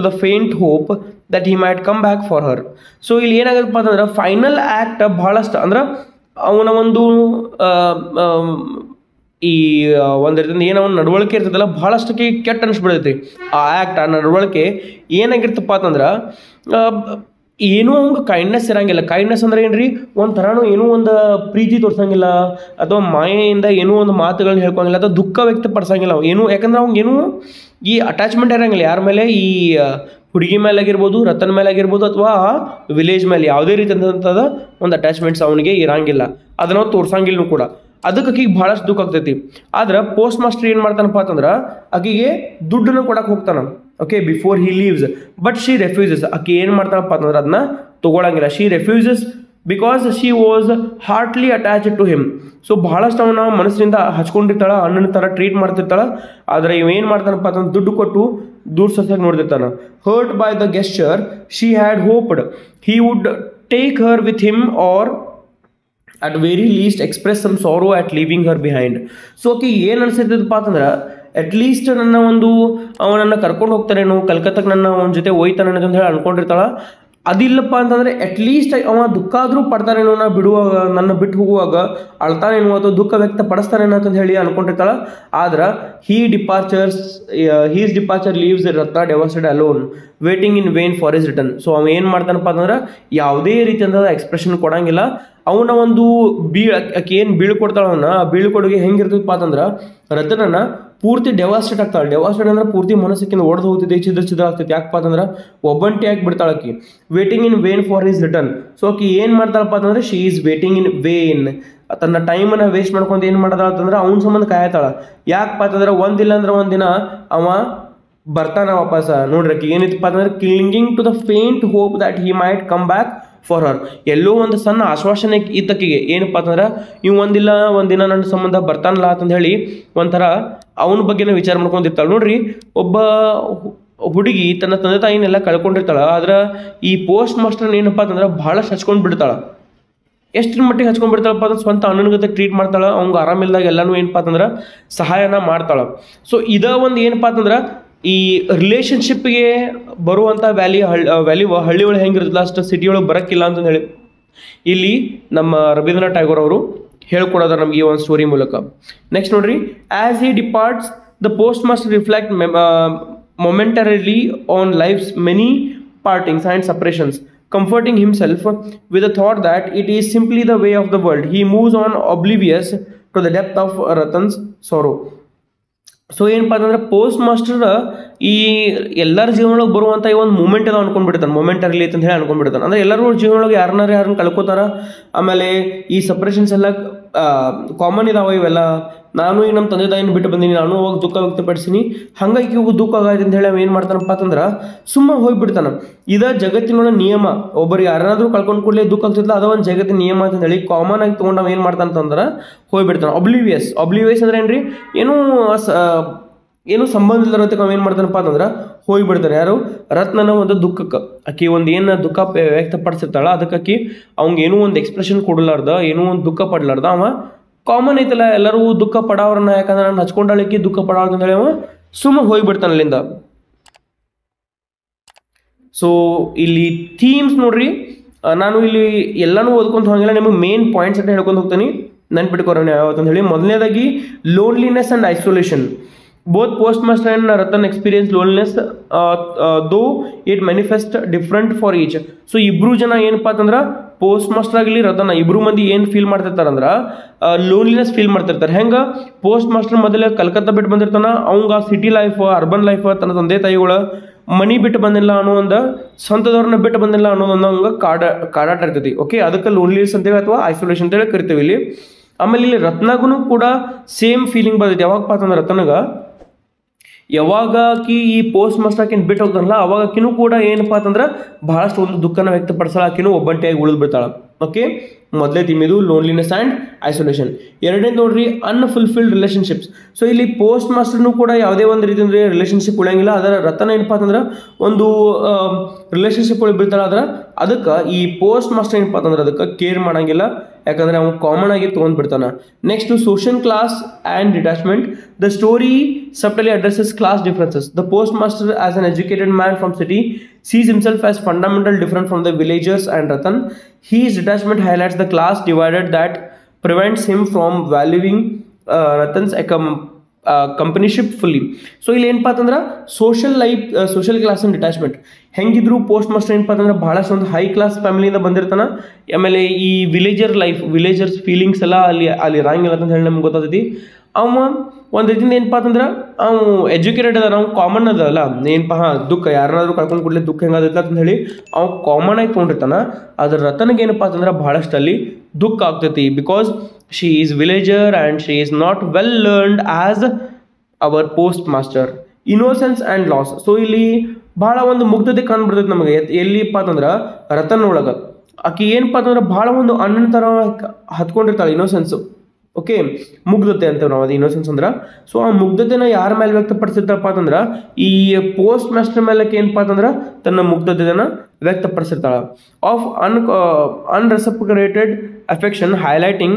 the faint hope that he might come back for her. So ಇಲ್ಲಿ ಏನಾಗತ್ತಪ್ಪ ಅಂತಂದ್ರೆ final act ಭಾಳಷ್ಟು ಅಂದ್ರೆ ಅವನ ಒಂದು ಈ ಒಂದು ರೀತಿಯಿಂದ ಏನೋ ಒಂದು ನಡವಳಿಕೆ ಇರ್ತದಲ್ಲ ಭಾಳಷ್ಟಕ್ಕೆ ಕೆಟ್ಟ ಅನಿಸ್ಬಿಡ್ತೈತಿ. ಆ ಆ್ಯಕ್ಟ್, ಆ ನಡವಳಿಕೆ ಏನಾಗಿರ್ತಪ್ಪ ಅಂತಂದ್ರೆ ಏನೂ ಅವಂಗೆ ಕೈಂಡ್ನೆಸ್ ಇರಂಗಿಲ್ಲ. ಕೈಂಡ್ನೆಸ್ ಅಂದ್ರೆ ಏನ್ರಿ, ಒಂಥರನೂ ಏನೂ ಒಂದು ಪ್ರೀತಿ ತೋರ್ಸಂಗಿಲ್ಲ, ಅಥವಾ ಮಾಯೆಯಿಂದ ಏನೂ ಒಂದು ಮಾತುಗಳನ್ನ ಹೇಳ್ಕೊಂಗಿಲ್ಲ, ಅಥವಾ ದುಃಖ ವ್ಯಕ್ತಪಡಿಸಂಗಿಲ್ಲ ಅವ ಏನು. ಯಾಕಂದ್ರೆ ಅವ್ನಿಗೆ ಏನೂ ಈ ಅಟ್ಯಾಚ್ಮೆಂಟ್ ಇರಂಗಿಲ್ಲ ಯಾರ ಮೇಲೆ, ಈ ಹುಡುಗಿ ಮೇಲೆ ಆಗಿರ್ಬೋದು, ರತನ್ ಮೇಲೆ ಆಗಿರ್ಬೋದು, ಅಥವಾ ವಿಲೇಜ್ ಮೇಲೆ ಯಾವುದೇ ರೀತಿಯಾದಂಥದ್ದು ಒಂದು ಅಟ್ಯಾಚ್ಮೆಂಟ್ಸ್ ಅವನಿಗೆ ಇರಂಗಿಲ್ಲ. ಅದನ್ನ ನಾವು ತೋರ್ಸಂಗಿಲ್ಲ ಕೂಡ. ಅದಕ್ಕೆ ಆಕಿಗೆ ಭಾಳಷ್ಟು ದುಃಖ ಆಗ್ತೈತಿ. ಆದ್ರೆ ಪೋಸ್ಟ್ ಮಾಸ್ಟರ್ ಏನು ಮಾಡ್ತಾನಪ್ಪ ಅಂತಂದ್ರೆ ಆಕಿಗೆ ದುಡ್ಡನ್ನು ಕೊಡಕ್ಕೆ ಹೋಗ್ತಾನ, okay, before he leaves. But she refuses. ಆಕೆ ಏನು ಮಾಡ್ತಾಳಪ್ಪ ಅಂತಂದ್ರೆ ಅದನ್ನ ತೊಗೊಳಂಗಿಲ್ಲ. She refuses because she was heartily attached to him. So ಭಾಳಷ್ಟು ಅವನ ಮನಸ್ಸಿನಿಂದ ಹಚ್ಕೊಂಡಿರ್ತಾಳೆ, ಅಣ್ಣನ ಥರ ಟ್ರೀಟ್ ಮಾಡ್ತಿರ್ತಾಳೆ. ಆದರೆ ಇವ ಏನು ಮಾಡ್ತಾನಪ್ಪ ಅಂತಂದ್ರೆ ದುಡ್ಡು ಕೊಟ್ಟು ದೂರ ಸರ್ಸಕ್ಕೆ ನೋಡ್ತಿರ್ತಾನೆ. Hurt by the gesture she had hoped he would take her with him or at very least express some sorrow at leaving her behind. So ಆಕೆ ಏನು ಅನ್ಸಿರ್ತದಪ್ಪ ಅಂತಂದ್ರೆ ಅಟ್ಲೀಸ್ಟ್ ಅವನನ್ನು ಕರ್ಕೊಂಡು ಹೋಗ್ತಾರೇನು, ಕಲ್ಕತ್ತಾಗ ಅವನ ಜೊತೆ ಹೋಯ್ತಾನೆ ಅಂತ ಹೇಳಿ ಅನ್ಕೊಂಡಿರ್ತಾಳ. ಅದಿಲ್ಲಪ್ಪ ಅಂತಂದರೆ ಅಟ್ಲೀಸ್ಟ್ ಅವ ದುಃಖ ಆದರೂ ಪಡ್ತಾನೇನೋ, ನಾ ಬಿಡುವಾಗ, ನನ್ನ ಬಿಟ್ಟು ಹೋಗುವಾಗ ಅಳ್ತಾನೇನೋ ಅಥವಾ ದುಃಖ ವ್ಯಕ್ತಪಡಿಸ್ತಾನೇನೋ ಅಂತ ಹೇಳಿ ಅನ್ಕೊಂಡಿರ್ತಾಳೆ. ಆದ್ರೆ his departure leaves Ratna devastated alone waiting in vain for his return. So ಅವ ಏನು ಮಾಡ್ತಾನಪ್ಪ ಅಂತಂದ್ರೆ ಯಾವುದೇ ರೀತಿಯಾದ ಎಕ್ಸ್ಪ್ರೆಷನ್ ಕೊಡಂಗಿಲ್ಲ. ಅವನ ಒಂದು ಆಕೆ ಏನು ಬೀಳ್ಕೊಡ್ತಾಳ, ಅವನ್ನ ಆ ಬೀಳ್ಕೊಡುಗೆ ಹೆಂಗಿರ್ತದಪ್ಪ ಅಂತಂದ್ರೆ ರತನನ್ನ ಪೂರ್ತಿ ಡೆವಾಸ್ಟೇಟ್ ಆಗ್ತಾಳೆ. ಡೆವಾಸ್ಟೇಟ್ ಅಂದ್ರೆ ಪೂರ್ತಿ ಮನಸ್ಸಿಂದ ಒಡೆದು ಹೋಗ್ತಿದೆ, ಚಿದ್ರ ಆಗ್ತೈತಿ. ಯಾಕಪ್ಪ ಅಂತಂದ್ರೆ ಒಬ್ಬಂಟಿ ಆಗಿ ಬಿಡ್ತಾಳೆ ಆಕಿ. Waiting in vain for his return. So ಆಕಿ ಏನು ಮಾಡ್ತಾಳಪ್ಪ ಅಂತಂದ್ರೆ she is waiting in vane. ತನ್ನ ಟೈಮನ್ನು ವೇಸ್ಟ್ ಮಾಡ್ಕೊಂಡು ಏನು ಮಾಡ್ತಾಳ ಅಂತಂದ್ರೆ ಅವ್ನ ಸಂಬಂಧ ಕಾಯ್ತಾಳ. ಯಾಕಪ್ಪ ಅಂತಂದ್ರೆ ಒಂದಿಲ್ಲ ಅಂದ್ರೆ ಒಂದಿನ ಅವ ಬರ್ತಾನ ವಾಪಸ್. ನೋಡ್ರಿ ಆಕಿ ಏನಿತ್ತಪ್ಪ ಅಂತಂದ್ರೆ clinging to the faint hope that he might come back for her. ಎಲ್ಲೋ ಒಂದು ಸಣ್ಣ ಆಶ್ವಾಸನೆ ಇದ್ದಕ್ಕಿಗೆ ಏನಪ್ಪ ಅಂತಂದ್ರೆ ಇವು ಒಂದಿನ ನನ್ನ ಸಂಬಂಧ ಬರ್ತಾನಲ್ಲ ಅಂತಂದು ಹೇಳಿ ಒಂಥರ ಅವನ ಬಗ್ಗೆನೇ ವಿಚಾರ ಮಾಡ್ಕೊಂಡಿರ್ತಾಳೆ. ನೋಡ್ರಿ, ಒಬ್ಬ ಹುಡುಗಿ ತನ್ನ ತಂದೆ ತಾಯಿನೆಲ್ಲ ಕಳ್ಕೊಂಡಿರ್ತಾಳೆ. ಆದ್ರೆ ಈ ಪೋಸ್ಟ್ ಮಾಸ್ಟರ್ ಏನಪ್ಪ ಅಂತಂದ್ರೆ ಭಾಳಷ್ಟು ಹಚ್ಕೊಂಡು ಬಿಡ್ತಾಳೆ. ಎಷ್ಟರ ಮಟ್ಟಿಗೆ ಹಚ್ಕೊಂಡು ಬಿಡ್ತಾಳಪ್ಪ ಅಂದ್ರೆ ಸ್ವಂತ ಅಣ್ಣನ ಜೊತೆ ಟ್ರೀಟ್ ಮಾಡ್ತಾಳೆ. ಅವ್ಗೆ ಆರಾಮಿಲ್ದಾಗ ಎಲ್ಲನೂ ಏನಪ್ಪ ಅಂತಂದ್ರೆ ಸಹಾಯನ ಮಾಡ್ತಾಳೆ. ಸೊ ಒಂದು ಏನಪ್ಪ ಅಂತಂದ್ರೆ ಈ ರಿಲೇಷನ್ಶಿಪ್ಗೆ ಬರುವಂಥ ವ್ಯಾಲ್ಯೂ ಹಳ್ಳಿ ಒಳಗೆ ಹೆಂಗಿರುತ್ತಲ್ಲ ಅಷ್ಟು ಸಿಟಿ ಒಳಗೆ ಬರೋಕ್ಕಿಲ್ಲ ಅಂತಂದು ಹೇಳಿ ಇಲ್ಲಿ ನಮ್ಮ ರವೀಂದ್ರನಾಥ್ ಟ್ಯಾಗೋರ್ ಅವರು ಹೇಳ್ಕೊಡೋದು ನಮಗೆ ಈ ಒಂದು ಸ್ಟೋರಿ ಮೂಲಕ. ನೆಕ್ಸ್ಟ್ ನೋಡ್ರಿ, as he departs the postmaster reflect momentarily on life's many partings and separations, comforting himself with the thought that it is simply the way of the world. He moves on oblivious to the depth of Ratan's sorrow. So ಏನಪ್ಪ ಅಂತಂದ್ರೆ post master ಈ ಎಲ್ಲರ ಜೀವನೊಳಗೆ ಬರುವಂಥ ಈ ಒಂದು moment ಅದ ಅನ್ಕೊಂಡ್ಬಿಡ್ತಾನೆ, moment ಇರಲಿ ಅಂತ ಹೇಳಿ ಅನ್ಕೊಂಡ್ಬಿಡ್ತಾನೆ. ಅಂದರೆ ಎಲ್ಲರೂ ಜೀವನೊಳಗೆ ಯಾರನ್ನ ಕಳ್ಕೊತಾರ. ಆಮೇಲೆ ಈ ಸಪ್ರೇಷನ್ಸ್ ಎಲ್ಲ ಕಾಮನ್ ಇದಾವೆ ಇವೆಲ್ಲ. ನಾನು ಈಗ ನಮ್ಮ ತಂದೆ ತಾಯಿನ ಬಿಟ್ಟು ಬಂದೀನಿ, ನಾನು ಅವಾಗ ದುಃಖ ವ್ಯಕ್ತಪಡಿಸಿನಿ, ಹಾಗಾಗಿ ಇವಾಗ ದುಃಖ ಆಗೈತೆ ಅಂತ ಹೇಳಿ ಅವ ಏನು ಮಾಡ್ತಾನಪ್ಪ ಅಂತಂದ್ರೆ ಸುಮ್ಮನೆ ಹೋಗಿಬಿಡ್ತಾನೆ. ಇದ ಜಗತ್ತಿನೊಳ ನಿಯಮ. ಒಬ್ಬರು ಯಾರಾದ್ರೂ ಕಳ್ಕೊಂಡು ಕೂಡಲೇ ದುಃಖ ಆಗ್ತಿಲ್ಲ, ಅದ ಒಂದು ಜಗತ್ತಿನ ನಿಯಮ ಅಂತ ಹೇಳಿ ಕಾಮನ್ ಆಗಿ ತೊಗೊಂಡು ಅವ ಏನು ಮಾಡ್ತಾನಂತಂದ್ರೆ ಹೋಗಿಬಿಡ್ತಾನೆ. ಒಬ್ಲಿವಿಯಸ್ ಅಂದ್ರೆ ಏನ್ರಿ, ಏನು ಸಂಬಂಧ ಇಲ್ಲರತ್ತೆ ಅವ ಏನು ಮಾಡ್ತಾನಪ್ಪ ಅಂತಂದ್ರೆ ಹೋಗಿಬಿಡ್ತಾನೆ. ಯಾರು? ರತ್ನನ ಒಂದು ದುಃಖಕ್ಕೆ ಆಕಿ ಒಂದು ಏನು ದುಃಖ ವ್ಯಕ್ತಪಡಿಸಿರ್ತಾಳ ಅದಕ್ಕೆ ಅವ್ಗೆ ಏನೂ ಒಂದು ಎಕ್ಸ್ಪ್ರೆಷನ್ ಕೊಡಲಾರ್ದ, ಏನೂ ಒಂದು ದುಃಖ ಪಡ್ಲಾರ್ದ ಅವ ಕಾಮನ್ ಐತಲ್ಲ ಎಲ್ಲರೂ ದುಃಖ ಪಡೋರನ್ನ, ಯಾಕಂದ್ರೆ ನಾನು ಹಚ್ಕೊಂಡಳಿಕೆ ದುಃಖ ಪಡೋರು ಅಂತ ಹೇಳಿ ಅವ ಸುಮ್ಮನೆ ಹೋಗಿಬಿಡ್ತಾನೆ ಅಲ್ಲಿಂದ. ಸೊ ಇಲ್ಲಿ ಥೀಮ್ಸ್ ನೋಡ್ರಿ, ನಾನು ಇಲ್ಲಿ ಎಲ್ಲನೂ ಓದ್ಕೊಂತ ಹೋಗಿಲ್ಲ, ನಿಮಗೆ ಮೇನ್ ಪಾಯಿಂಟ್ಸ್ ಅಂತ ಹೇಳ್ಕೊಂಡು ಹೋಗ್ತೀನಿ, ನೆನ್ಪಿಟ್ಕೊರೋಣ ಯಾವತ್ತಂತ ಹೇಳಿ. ಮೊದಲನೇದಾಗಿ loneliness and isolation. Both postmaster and Ratan experience loneliness, though it manifest different for each. So ಇಬ್ರು ಜನ ಏನಪ್ಪಾ ಅಂತಂದ್ರೆ ಪೋಸ್ಟ್ ಮಾಸ್ಟರ್ ಆಗಲಿ ರತನ ಇಬ್ರು ಮಂದಿ ಏನು ಫೀಲ್ ಮಾಡ್ತಿರ್ತಾರಂದ್ರೆ ಲೋನ್ಲಿನೆಸ್ ಫೀಲ್ ಮಾಡ್ತಿರ್ತಾರೆ. ಹೆಂಗೆ ಪೋಸ್ಟ್ ಮಾಸ್ಟರ್ ಮೊದಲೇ ಕಲ್ಕತ್ತಾ ಬಿಟ್ಟು ಬಂದಿರ್ತಾನ, ಅವಂಗ ಸಿಟಿ ಲೈಫ್, ಅರ್ಬನ್ ಲೈಫ್, ತನ್ನ ತಂದೆ ತಾಯಿಗಳ ಮನಿ ಬಿಟ್ಟು ಬಂದಿಲ್ಲ ಅನ್ನೋ ಒಂದು ಸ್ವಂತದವ್ರನ್ನ ಬಿಟ್ಟು ಬಂದಿಲ್ಲ ಅನ್ನೋದೊಂದು ಹಂಗೆ ಕಾಡಾಟ ಇರ್ತೈತಿ. ಓಕೆ, ಅದಕ್ಕೆ ಲೋನ್ಲಿನೆಸ್ ಅಂತೇಳಿ ಅಥವಾ ಐಸೋಲೇಷನ್ ಅಂತೇಳಿ ಕರಿತೀವಿ ಇಲ್ಲಿ. ಆಮೇಲೆ ಇಲ್ಲಿ ರತ್ನಾಗೂ ಕೂಡ ಸೇಮ್ ಫೀಲಿಂಗ್ ಬರ್ತೈತಿ. ಯಾವಾಗಪ್ಪ ಅಂತಂದ್ರೆ ರತ್ನಗ ಯಾವಾಗ ಆಕಿ ಈ ಪೋಸ್ಟ್ ಮಾಸ್ಟರ್ ಆಕಿನ ಬಿಟ್ಟು ಹೋಗ್ತಾನಲ್ಲ ಅವಾಗ ಆಕಿನೂ ಕೂಡ ಏನಪ್ಪ ಅಂತಂದ್ರೆ ಬಹಳಷ್ಟು ಒಂದು ದುಃಖನ ವ್ಯಕ್ತಪಡಿಸಲ್ಲ, ಆಕಿನೂ ಒಬ್ಬಂಟಿಯಾಗಿ ಉಳಿದು ಬಿಡ್ತಾಳೆ. ಓಕೆ, ಮೊದಲೇ ತಿಮ್ಮಿದು ಲೋನ್ಲಿನೆಸ್ ಆ್ಯಂಡ್ ಐಸೋಲೇಷನ್. ಎರಡನೇ ನೋಡ್ರಿ ಅನ್ಫುಲ್ಫಿಲ್ಡ್ ರಿಲೇಷನ್ಶಿಪ್ಸ್. ಸೊ ಇಲ್ಲಿ ಪೋಸ್ಟ್ ಮಾಸ್ಟರ್ನು ಕೂಡ ಯಾವುದೇ ಒಂದು ರೀತಿ ಅಂದರೆ ರಿಲೇಷನ್ಶಿಪ್ ಉಳಿಯಂಗಿಲ್ಲ. ಅದರ ರತನ ಏನಪ್ಪ ಅಂತಂದ್ರೆ ಒಂದು ರಿಲೇಷನ್ಶಿಪ್ ಒಳಗೆ ಬೀಳ್ತಾಳೆ. ಆದ್ರೆ ಅದಕ್ಕೆ ಈ ಪೋಸ್ಟ್ ಮಾಸ್ಟರ್ ಏನಪ್ಪ ಅಂತಂದ್ರೆ ಅದಕ್ಕೆ ಕೇರ್ ಮಾಡಂಗಿಲ್ಲ, ಯಾಕಂದ್ರೆ ಅವ್ನು ಕಾಮನ್ ಆಗಿ ತೊಗೊಂಡ್ಬಿಡ್ತಾನೆ. Next social class and detachment. The story subtly addresses class differences. The postmaster, as an educated man from city, sees himself as fundamental different from the villagers and Ratan. His detachment highlights the class divided that prevents him from valuing Ratan's companionship fully. So ಇಲ್ಲಿ ಏನಪ್ಪ ಅಂತಂದ್ರೆ social class and detachment. ಹೆಂಗಿದ್ರು postmaster ಏನಪ್ಪ ಅಂತಂದ್ರೆ ಬಹಳಷ್ಟು ಒಂದು high class ಫ್ಯಾಮಿಲಿಯಿಂದ ಬಂದಿರ್ತಾನೆ. ಆಮೇಲೆ ಈ ವಿಲೇಜರ್ಸ್ ಫೀಲಿಂಗ್ಸ್ ಎಲ್ಲ ಅಲ್ಲಿ ಇರಂಗಿಲ್ಲ ಅಂತ ಹೇಳಿ ನಮ್ಗೆ ಗೊತ್ತಾಗ್ತೈತಿ. ಅವ ಒಂದು ರೀತಿಯಿಂದ ಏನಪ್ಪ ಅಂತಂದ್ರೆ ಅವ್ನು ಎಜುಕೇಟೆಡ್ ಅದ, ನಾವು ಕಾಮನ್ ಅದಲ್ಲ ಏನಪ್ಪ ದುಃಖ ಯಾರಾದ್ರೂ ಕಳ್ಕೊಂಡು ಕೂಡಲೇ ದುಃಖ ಹೆಂಗಾದೈತೆ ಅಂತ ಹೇಳಿ ಅವ್ನು ಕಾಮನ್ ಆಗಿ ತೊಗೊಂಡಿರ್ತಾನ. ಅದ್ರ ರತನಿಗೆ ಏನಪ್ಪ ಅಂತಂದ್ರೆ ಬಹಳಷ್ಟು ಅಲ್ಲಿ ದುಃಖ ಆಗ್ತೈತಿ. Because she is villager and she is not well learned as hour post master. Innocence and loss. So ಇಲ್ಲಿ ಭಾಳ ಒಂದು ಮುಗ್ಧತೆ ಕಂಡುಬಿಡ್ತೈತೆ ನಮಗೆ. ಎಲ್ಲಿಪ್ಪ ಅಂತಂದ್ರೆ ರತನ್ ಒಳಗೆ ಆಕೆ ಏನಪ್ಪ ಅಂತಂದ್ರೆ ಭಾಳ ಒಂದು ಅಣ್ಣನ ಥರ ಹತ್ಕೊಂಡಿರ್ತಾಳೆ ಇನ್ನೋಸೆನ್ಸು. ಓಕೆ, ಮುಗ್ಧತೆ ಅಂತೇವೆ ನಾವು, ಅದು ಇನ್ನೋಸೆನ್ಸ್ ಅಂದ್ರೆ. ಸೊ ಆ ಮುಗ್ಧತೆನ ಯಾರ ಮೇಲೆ ವ್ಯಕ್ತಪಡಿಸಿರ್ತಾರಪ್ಪ ಅಂತಂದ್ರೆ ಈ ಪೋಸ್ಟ್ ಮಾಸ್ಟರ್ ಮೇಲೆ ಏನಪ್ಪ ಅಂತಂದ್ರೆ ತನ್ನ ಮುಗ್ಧತೆಯನ್ನು ವ್ಯಕ್ತಪಡಿಸಿರ್ತಾಳೆ. Of unreciprocated affection highlighting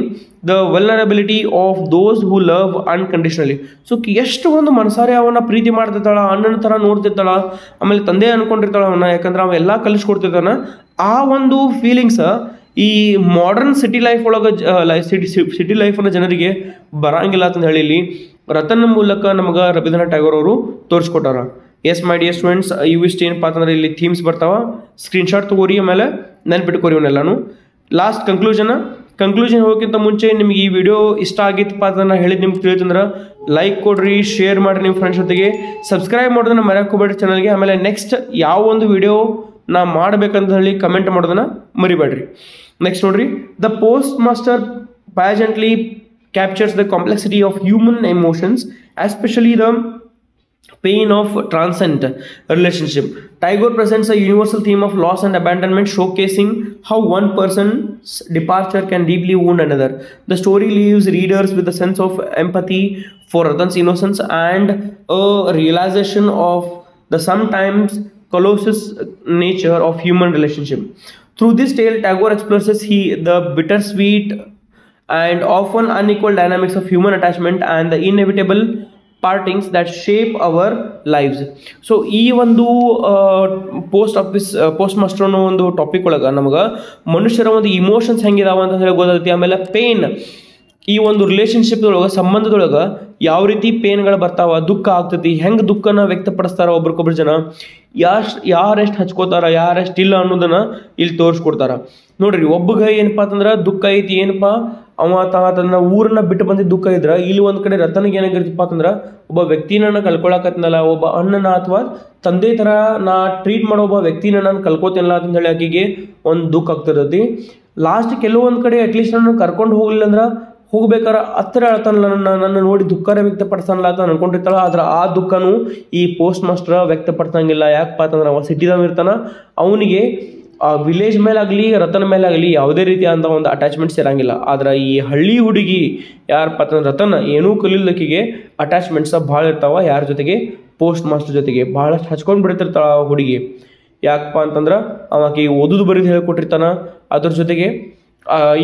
the vulnerability of those who love unconditionally. So ಎಷ್ಟು ಒಂದು ಮನಸಾರೆ ಅವನ ಪ್ರೀತಿ ಮಾಡ್ತಿರ್ತಾಳ, ಅಣ್ಣನ ಥರ ನೋಡ್ತಿರ್ತಾಳ, ಆಮೇಲೆ ತಂದೆ ಅನ್ಕೊಂಡಿರ್ತಾಳ ಅವನ್ನ, ಯಾಕಂದ್ರೆ ಅವ ಎಲ್ಲ ಕಲಿಸ್ಕೊಡ್ತಿರ್ತಾನ. ಆ ಒಂದು ಫೀಲಿಂಗ್ಸ್ ಈ ಮಾಡರ್ನ್ ಸಿಟಿ ಲೈಫ್ ಒಳಗೆ ಸಿಟಿ ಲೈಫನ್ನು ಜನರಿಗೆ ಬರಂಗಿಲ್ಲ ಅಂತ ಹೇಳಿ ಇಲ್ಲಿ ರತನ್ ಮೂಲಕ ನಮಗೆ ರವೀಂದ್ರನಾಥ್ ಟ್ಯಾಗೋರ್ ಅವರು ತೋರಿಸ್ಕೊಟ್ಟಾರ. ಎಸ್ ಮೈ ಡಿಯರ್ ಸ್ಟೂಡೆಂಟ್ಸ್, ಇವಿಷ್ಟು ಏನಪ್ಪ ಅಂತಂದ್ರೆ ಇಲ್ಲಿ ಥೀಮ್ಸ್ ಬರ್ತಾವ, ಸ್ಕ್ರೀನ್ಶಾಟ್ ತಗೋರಿ, ಆಮೇಲೆ ನೆನ್ಪಿಟ್ಕೋರಿ ಇವನ್ನೆಲ್ಲಾನು. ಲಾಸ್ಟ್ ಕನ್ಕ್ಲೂಷನ್ ಹೋಗೋಕ್ಕಿಂತ ಮುಂಚೆ ನಿಮ್ಗೆ ಈ ವಿಡಿಯೋ ಇಷ್ಟ ಆಗಿತ್ತಪ್ಪ ಅಂತ ಹೇಳಿದ್ದು ನಿಮ್ಗೆ ತಿಳಿತಂದ್ರೆ ಲೈಕ್ ಕೊಡ್ರಿ, ಶೇರ್ ಮಾಡಿರಿ ನಿಮ್ಮ ಫ್ರೆಂಡ್ಸ್ ಜೊತೆಗೆ, ಸಬ್ಸ್ಕ್ರೈಬ್ ಮಾಡೋದನ್ನ ಮರೆಯೋಕೆ ಹೋಗ್ಬೇಡ್ರಿ ಚಾನಲ್ಗೆ. ಆಮೇಲೆ ನೆಕ್ಸ್ಟ್ ಯಾವ ಒಂದು ವಿಡಿಯೋ ನಾ ಮಾಡ್ಬೇಕಂತ ಹೇಳಿ ಕಮೆಂಟ್ ಮಾಡೋದನ್ನ ಮರಿಬೇಡ್ರಿ. ನೆಕ್ಸ್ಟ್ ನೋಡ್ರಿ, the postmaster poignantly captures the complexity of human emotions, especially the pain of transcend relationship. Tagore presents a universal theme of loss and abandonment, showcasing how one person's departure can deeply wound another. The story leaves readers with a sense of empathy for Ratan's innocence and a realization of the sometimes callous nature of human relationship. Through this tale, Tagore explores the bittersweet and often unequal dynamics of human attachment and the inevitable partings that shape our lives. So ಈ ಒಂದು post master ಅನ್ನೋ ಒಂದು topic ಒಳಗೆ ನಮಗೆ ಮನುಷ್ಯರ ಒಂದು emotions ಹೆಂಗಿದಾವ ಅಂತ ಹೇಳಿ ಗೊತ್ತೈತಿ. ಆಮೇಲೆ ಪೇನ್, ಈ ಒಂದು ರಿಲೇಷನ್ಶಿಪ್ದೊಳಗೆ ಸಂಬಂಧದೊಳಗೆ ಯಾವ ರೀತಿ ಪೇನ್ಗಳು ಬರ್ತಾವ, ದುಃಖ ಆಗ್ತೈತಿ, ಹೆಂಗೆ ದುಃಖನ ವ್ಯಕ್ತಪಡಿಸ್ತಾರ ಒಬ್ರಿಗೊಬ್ರು ಜನ, ಯಾರೆಷ್ಟು ಹಚ್ಕೋತಾರ ಯಾರೆಷ್ಟು ಇಲ್ಲ ಅನ್ನೋದನ್ನ ಇಲ್ಲಿ ತೋರಿಸ್ಕೊಡ್ತಾರ. ನೋಡ್ರಿ, ಒಬ್ಬಗೆ ಏನಪ್ಪ ಅಂತಂದ್ರೆ ದುಃಖ ಐತಿ, ಏನಪ್ಪ ಅವ ತನ್ನ ಊರನ್ನ ಬಿಟ್ಟು ಬಂದಿದ್ದು ದುಃಖ ಇದ್ರೆ, ಇಲ್ಲಿ ಒಂದು ಕಡೆ ರತನಿಗೆ ಏನಾಗಿರ್ತಪ್ಪ ಅಂತಂದ್ರೆ ಒಬ್ಬ ವ್ಯಕ್ತಿನ ಕಳ್ಕೊಳಕತ್ನಲ್ಲ, ಒಬ್ಬ ಅಣ್ಣನ ಅಥವಾ ತಂದೆ ಥರ ನಾ ಟ್ರೀಟ್ ಮಾಡೋ ಒಬ್ಬ ವ್ಯಕ್ತಿನ ನಾನು ಕಳ್ಕೊತೀನಲ್ಲ ಅಂತ ಹೇಳಿ ಆಕೆಗೆ ಒಂದು ದುಃಖ ಆಗ್ತಿರ್ತೈತಿ. ಲಾಸ್ಟ್ ಕೆಲವೊಂದು ಕಡೆ ಅಟ್ಲೀಸ್ಟ್ ನನ್ನ ಕರ್ಕೊಂಡು ಹೋಗ್ಲಿಲ್ಲ ಅಂದ್ರೆ ಹೋಗ್ಬೇಕಾರ ಹತ್ತಿರ ಹೇಳ್ತಾನಲ್ಲ, ನನ್ನ ನೋಡಿ ದುಃಖರ ವ್ಯಕ್ತಪಡಿಸ್ತಾನಲ್ಲ ಅಂತ ಅನ್ಕೊಂಡಿರ್ತಾಳ. ಆದ್ರೆ ಆ ದುಃಖನೂ ಈ ಪೋಸ್ಟ್ ಮಾಸ್ಟರ್ ವ್ಯಕ್ತಪಡಿಸಂಗಿಲ್ಲ. ಯಾಕಪ್ಪ ಅಂತಂದ್ರೆ ಅವ ಸಿಟಿದಾಗ ಇರ್ತಾನ, ಅವನಿಗೆ ಆ ವಿಲೇಜ್ ಮೇಲಾಗಲಿ ರತನ್ ಮೇಲಾಗಲಿ ಯಾವುದೇ ರೀತಿ ಅಂತ ಒಂದು ಅಟ್ಯಾಚ್ಮೆಂಟ್ಸ್ ಇರಂಗಿಲ್ಲ. ಆದ್ರೆ ಈ ಹಳ್ಳಿ ಹುಡುಗಿ ಯಾರಪ್ಪ ಅಂತಂದ್ರೆ ರತನ್ ಏನೂ ಕಲಿಯೋದಕ್ಕಿಗೆ ಅಟ್ಯಾಚ್ಮೆಂಟ್ಸ್ ಭಾಳ ಇರ್ತಾವ. ಯಾರ ಜೊತೆಗೆ? ಪೋಸ್ಟ್ ಮಾಸ್ಟರ್ ಜೊತೆಗೆ ಭಾಳಷ್ಟು ಹಚ್ಕೊಂಡು ಬಿಡ್ತಿರ್ತಾಳ ಆ ಹುಡುಗಿ. ಯಾಕಪ್ಪ ಅಂತಂದ್ರೆ ಅವಕ್ಕೆ ಓದೋದು ಬರೀದು ಹೇಳ್ಕೊಟ್ಟಿರ್ತಾನ. ಅದ್ರ ಜೊತೆಗೆ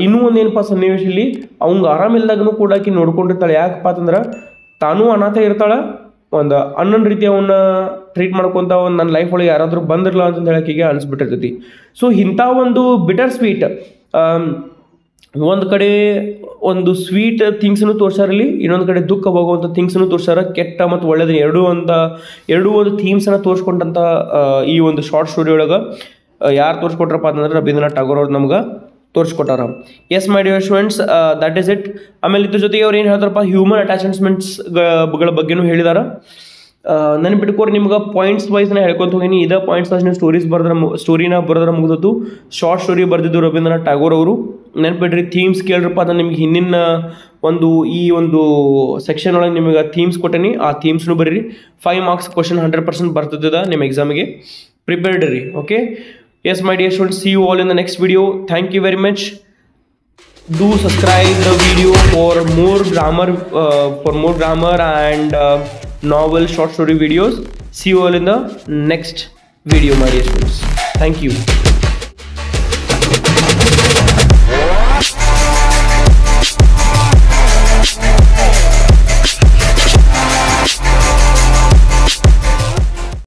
ಇನ್ನೂ ಒಂದು ಏನಪ್ಪ ಸನ್ನಿವೇಶ ಇಲ್ಲಿ, ಅವ್ಗೆ ಆರಾಮಿಲ್ದಾಗೂ ಕೂಡ ಆಕಿ ನೋಡ್ಕೊಂಡಿರ್ತಾಳೆ. ಯಾಕಪ್ಪ ಅಂತಂದ್ರೆ ತಾನೂ ಅನಾಥ ಇರ್ತಾಳೆ, ಒಂದು ಅಣ್ಣನ ರೀತಿ ಅವನ್ನ ಟ್ರೀಟ್ ಮಾಡ್ಕೊತ ಒಂದು ನನ್ನ ಲೈಫ್ ಒಳಗೆ ಯಾರಾದರೂ ಬಂದಿರಲ್ಲ ಅಂತ ಹೇಳೋಕ್ಕಿಗೆ ಅನಿಸ್ಬಿಟ್ಟಿರ್ತೈತಿ. ಸೊ ಇಂಥ ಒಂದು ಬಿಟರ್ ಸ್ವೀಟ್, ಒಂದು ಕಡೆ ಒಂದು ಸ್ವೀಟ್ ಥಿಂಗ್ಸನ್ನು ತೋರ್ಸಾರಲ್ಲಿ, ಇನ್ನೊಂದು ಕಡೆ ದುಃಖ ಹೋಗುವಂಥ ಥಿಂಗ್ಸನ್ನು ತೋರ್ಸಾರ. ಕೆಟ್ಟ ಮತ್ತು ಒಳ್ಳೆಯದು ಎರಡೂ ಒಂದು ಥೀಮ್ಸನ್ನು ತೋರಿಸ್ಕೊಂಡಂಥ ಈ ಒಂದು ಶಾರ್ಟ್ ಸ್ಟೋರಿ ಒಳಗೆ ಯಾರು ತೋರಿಸ್ಕೊಟ್ರಪ್ಪ ಅಂತಂದ್ರೆ ರವೀಂದ್ರನಾಥ್ ಟಾಗೋರ್ ಅವ್ರು ನಮ್ಗೆ ತೋರಿಸ್ಕೊಟ್ಟಾರ. Yes my dear students, that is it. ಆಮೇಲೆ ಇದ್ರ ಜೊತೆಗೆ ಅವ್ರು ಏನು ಹೇಳ್ತಾರಪ್ಪ, ಹ್ಯೂಮನ್ ಅಟ್ಯಾಚ್ಮೆಂಟ್ಸ್ಗಳ ಬಗ್ಗೆನೂ ಹೇಳಿದಾರ. ನೆನ್ಪಿಟ್ಕೋರಿ, ನಿಮ್ಗೆ ಪಾಯಿಂಟ್ಸ್ ವೈಸ್ನ ಹೇಳ್ಕೊಂತ ಹೋಗೀನಿ. ಇದೇ ಪಾಯಿಂಟ್ಸ್ ವೈಸ್ ನೀವು ಸ್ಟೋರಿನ ಬರೆದ್ರೆ ಮುಗಿದತ್ತು. ಶಾರ್ಟ್ ಸ್ಟೋರಿ ಬರೆದಿದ್ದು ರವೀಂದ್ರನಾಥ್ ಟ್ಯಾಗೋರ್ ಅವರು. ನೆನ್ಪಿಡ್ರಿ, ಥೀಮ್ಸ್ ಕೇಳ್ರಪ್ಪ, ಅದನ್ನು ನಿಮ್ಗೆ ಹಿಂದಿನ ಈ ಒಂದು ಸೆಕ್ಷನ್ ಒಳಗೆ ನಿಮಗೆ ಥೀಮ್ಸ್ ಕೊಟ್ಟೇನಿ. ಆ ಥೀಮ್ಸ್ನು ಬರೀರಿ. 5 ಮಾರ್ಕ್ಸ್ ಕ್ವಶನ್ 100% ಬರ್ತದ ನಿಮ್ಮ ಎಕ್ಸಾಮಿಗೆ. ಪ್ರಿಪೇರ್ಡ್ ರೀ. Okay. Yes, my dear students, see you all in the next video. Thank you very much. Do subscribe the video for more grammar and novel short story videos. See you all in the next video, my dear students. Thank you.